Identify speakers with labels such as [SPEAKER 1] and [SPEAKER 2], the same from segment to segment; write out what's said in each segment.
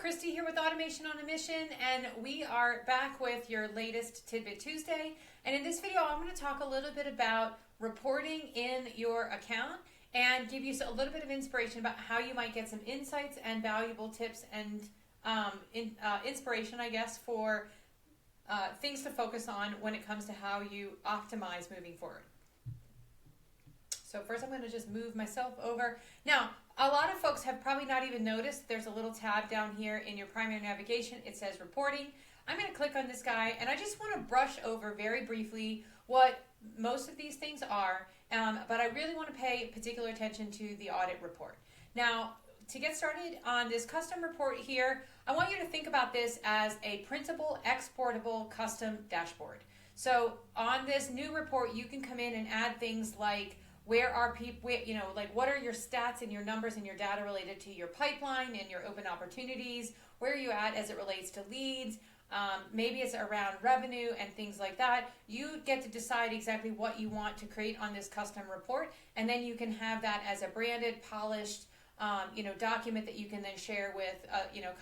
[SPEAKER 1] Christy here with Automation on a Mission, and we are back with your latest Tidbit Tuesday. And in this video, I'm going to talk a little bit about reporting in your account and give you a little bit of inspiration about how you might get some insights and valuable tips and inspiration, I guess, for things to focus on when it comes to how you optimize moving forward. So first I'm going to just move myself over. Now, a lot of folks have probably not even noticed there's a little tab down here in your primary navigation. It says reporting. I'm going to click on this guy, and I just want to brush over very briefly what most of these things are, but I really want to pay particular attention to the audit report. Now, to get started on this custom report here, I want you to think about this as a printable, exportable custom dashboard. So on this new report, you can come in and add things like where are people, like what are your stats and your numbers and your data related to your pipeline and your open opportunities? Where are you at as it relates to leads? Maybe it's around revenue and things like that. You get to decide exactly what you want to create on this custom report, and then you can have that as a branded, polished, document that you can then share with,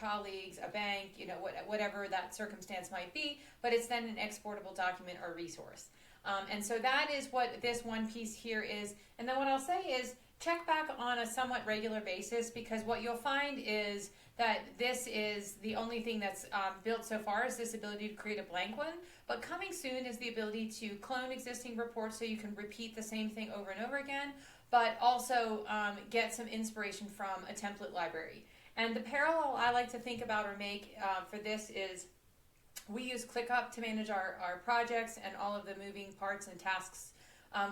[SPEAKER 1] colleagues, a bank, whatever that circumstance might be. But it's then an exportable document or resource. And so that is what this one piece here is. And then what I'll say is check back on a somewhat regular basis, because what you'll find is that this is the only thing that's built so far is this ability to create a blank one. But coming soon is the ability to clone existing reports so you can repeat the same thing over and over again, but also get some inspiration from a template library. And the parallel I like to think about or make for this is we use ClickUp to manage our projects and all of the moving parts and tasks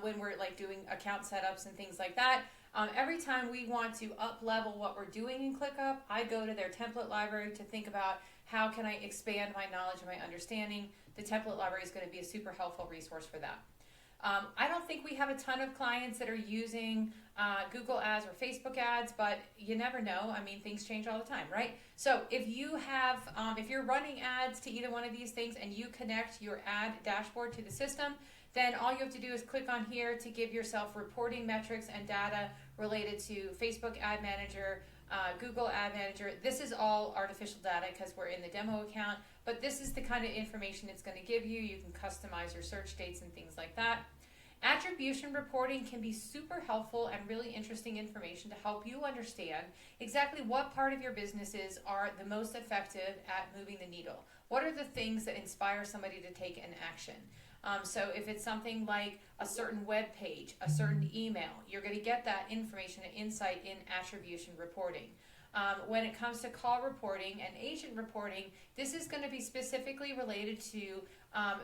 [SPEAKER 1] when we're like doing account setups and things like that. Every time we want to up level what we're doing in ClickUp, I go to their template library to think about how can I expand my knowledge and my understanding. The template library is going to be a super helpful resource for that. I don't think we have a ton of clients that are using Google ads or Facebook ads, but you never know. I mean, things change all the time, right? So if you have, if you're running ads to either one of these things and you connect your ad dashboard to the system, then all you have to do is click on here to give yourself reporting metrics and data related to Facebook Ad Manager, Google Ad Manager. This is all artificial data because we're in the demo account, but this is the kind of information it's going to give you. You can customize your search dates and things like that. Attribution reporting can be super helpful and really interesting information to help you understand exactly what part of your businesses are the most effective at moving the needle. What are the things that inspire somebody to take an action? So if it's something like a certain web page, a certain email, you're going to get that information and insight in attribution reporting. When it comes to call reporting and agent reporting, this is going to be specifically related to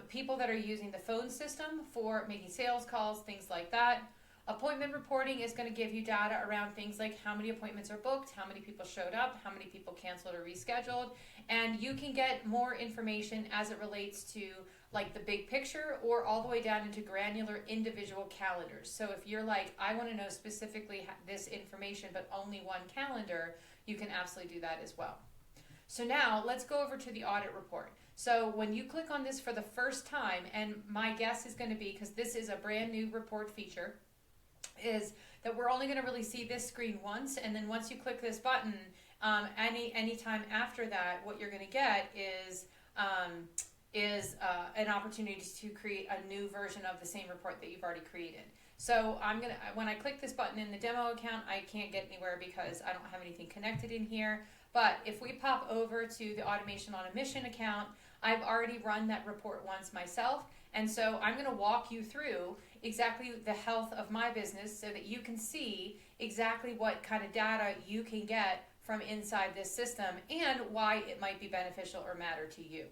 [SPEAKER 1] people that are using the phone system for making sales calls, things like that. Appointment reporting is going to give you data around things like how many appointments are booked, how many people showed up, how many people canceled or rescheduled, and you can get more information as it relates to like the big picture or all the way down into granular individual calendars. So if you're like, I want to know specifically this information but only one calendar, you can absolutely do that as well. So now let's go over to the audit report. So when you click on this for the first time, and my guess is going to be, because this is a brand new report feature, is that we're only going to really see this screen once, and then once you click this button, any time after that, what you're going to get is an opportunity to create a new version of the same report that you've already created. So when I click this button in the demo account, I can't get anywhere because I don't have anything connected in here. But if we pop over to the Automation on a Mission account, I've already run that report once myself. And so I'm going to walk you through exactly the health of my business so that you can see exactly what kind of data you can get from inside this system and why it might be beneficial or matter to you.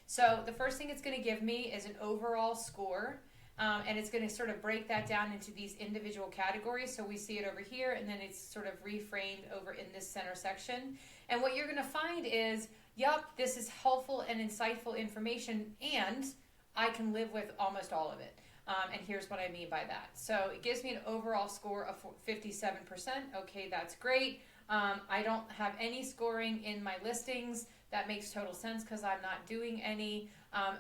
[SPEAKER 1] So the first thing it's going to give me is an overall score, and it's going to sort of break that down into these individual categories. So we see it over here, and then it's sort of reframed over in this center section. And what you're going to find is, yep, this is helpful and insightful information, and I can live with almost all of it. And here's what I mean by that. So it gives me an overall score of 57%. Okay, that's great. I don't have any scoring in my listings. That makes total sense because I'm not doing any.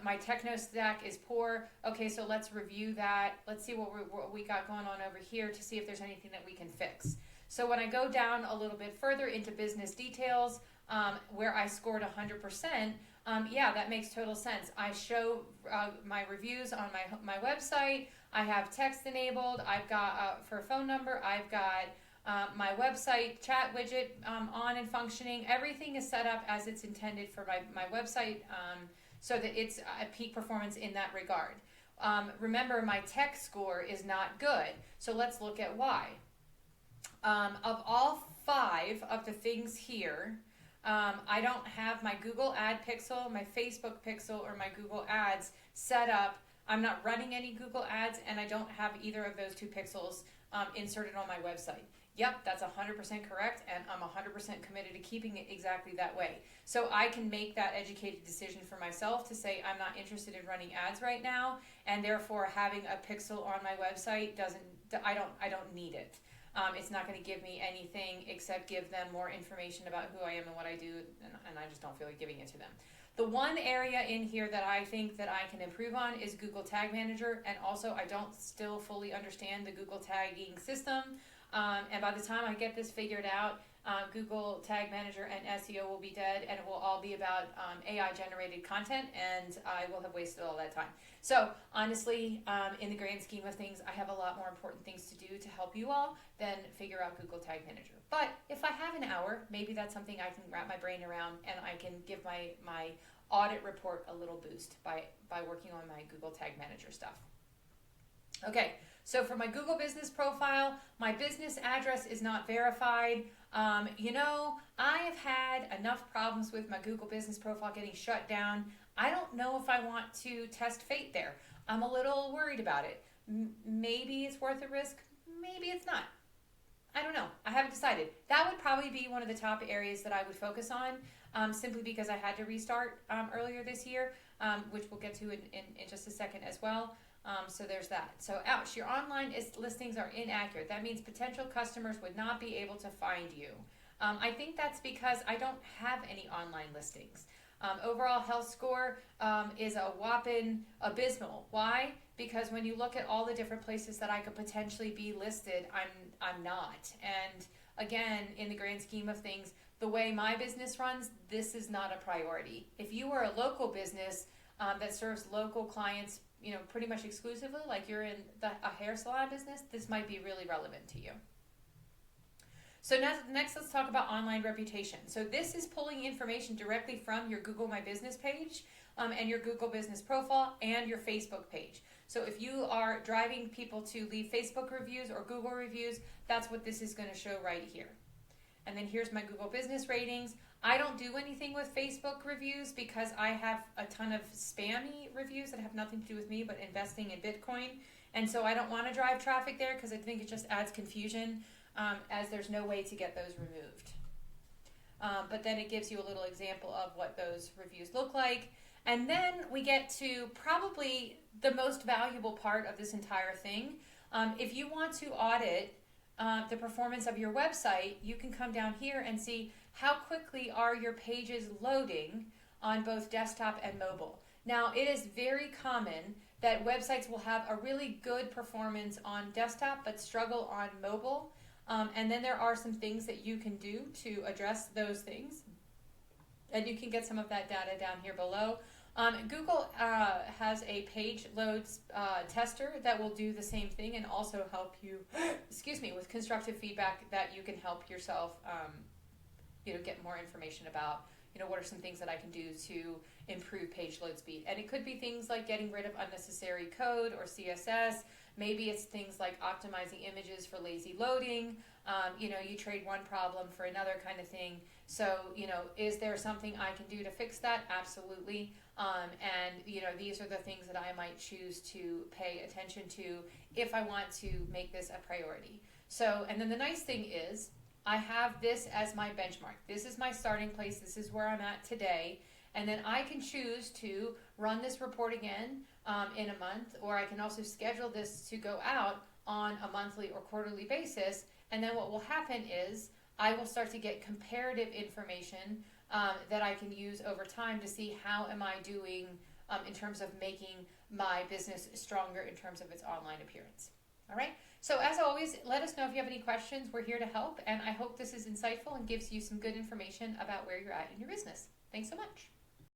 [SPEAKER 1] My techno stack is poor. Okay, so let's review that. Let's see what we got going on over here to see if there's anything that we can fix. So when I go down a little bit further into business details, where I scored 100%, yeah, that makes total sense. I show my reviews on my website. I have text enabled. I've got for a phone number. I've got my website chat widget on and functioning. Everything is set up as it's intended for my website, so that it's a peak performance in that regard. Remember, my tech score is not good. So let's look at why. Of all 5 of the things here, I don't have my Google Ad Pixel, my Facebook Pixel, or my Google Ads set up. I'm not running any Google Ads, and I don't have either of those 2 pixels inserted on my website. Yep, that's 100% correct, and I'm 100% committed to keeping it exactly that way. So I can make that educated decision for myself to say I'm not interested in running ads right now, and therefore having a pixel on my website I don't need it. It's not going to give me anything except give them more information about who I am and what I do, and I just don't feel like giving it to them. The one area in here that I think that I can improve on is Google Tag Manager, and also I don't still fully understand the Google tagging system. And by the time I get this figured out, Google Tag Manager and SEO will be dead, and it will all be about AI generated content, and I will have wasted all that time. So honestly, in the grand scheme of things, I have a lot more important things to do to help you all than figure out Google Tag Manager. But if I have an hour, maybe that's something I can wrap my brain around, and I can give my audit report a little boost by working on my Google Tag Manager stuff. Okay, so for my Google business profile, my business address is not verified. I have had enough problems with my Google business profile getting shut down. I don't know if I want to test fate there. I'm a little worried about it. Maybe it's worth the risk. Maybe it's not. I don't know. I haven't decided. That would probably be one of the top areas that I would focus on, simply because I had to restart earlier this year, which we'll get to in just a second as well. So there's that. So ouch, your online listings are inaccurate. That means potential customers would not be able to find you. I think that's because I don't have any online listings. Overall health score is a whopping abysmal. Why? Because when you look at all the different places that I could potentially be listed, I'm not. And again, in the grand scheme of things, the way my business runs, this is not a priority. If you are a local business that serves local clients, pretty much exclusively, like you're in a hair salon business, this might be really relevant to you. So next, let's talk about online reputation. So this is pulling information directly from your Google My Business page and your Google Business profile and your Facebook page. So if you are driving people to leave Facebook reviews or Google reviews, that's what this is going to show right here. And then here's my Google Business ratings. I don't do anything with Facebook reviews because I have a ton of spammy reviews that have nothing to do with me but investing in Bitcoin. And so I don't want to drive traffic there because I think it just adds confusion, as there's no way to get those removed. But then it gives you a little example of what those reviews look like. And then we get to probably the most valuable part of this entire thing. If you want to audit the performance of your website, you can come down here and see how quickly are your pages loading on both desktop and mobile. Now, it is very common that websites will have a really good performance on desktop but struggle on mobile. And then there are some things that you can do to address those things. And you can get some of that data down here below. Google has a page loads tester that will do the same thing and also help you, with constructive feedback that you can help yourself, get more information about, what are some things that I can do to improve page load speed. And it could be things like getting rid of unnecessary code or CSS. Maybe it's things like optimizing images for lazy loading. You trade one problem for another kind of thing. So, is there something I can do to fix that? Absolutely. And these are the things that I might choose to pay attention to if I want to make this a priority. So, and then the nice thing is I have this as my benchmark. This is my starting place. This is where I'm at today. And then I can choose to run this report again in a month, or I can also schedule this to go out on a monthly or quarterly basis. And then what will happen is I will start to get comparative information that I can use over time to see how am I doing in terms of making my business stronger in terms of its online appearance. All right. So as always, let us know if you have any questions. We're here to help, and I hope this is insightful and gives you some good information about where you're at in your business. Thanks so much.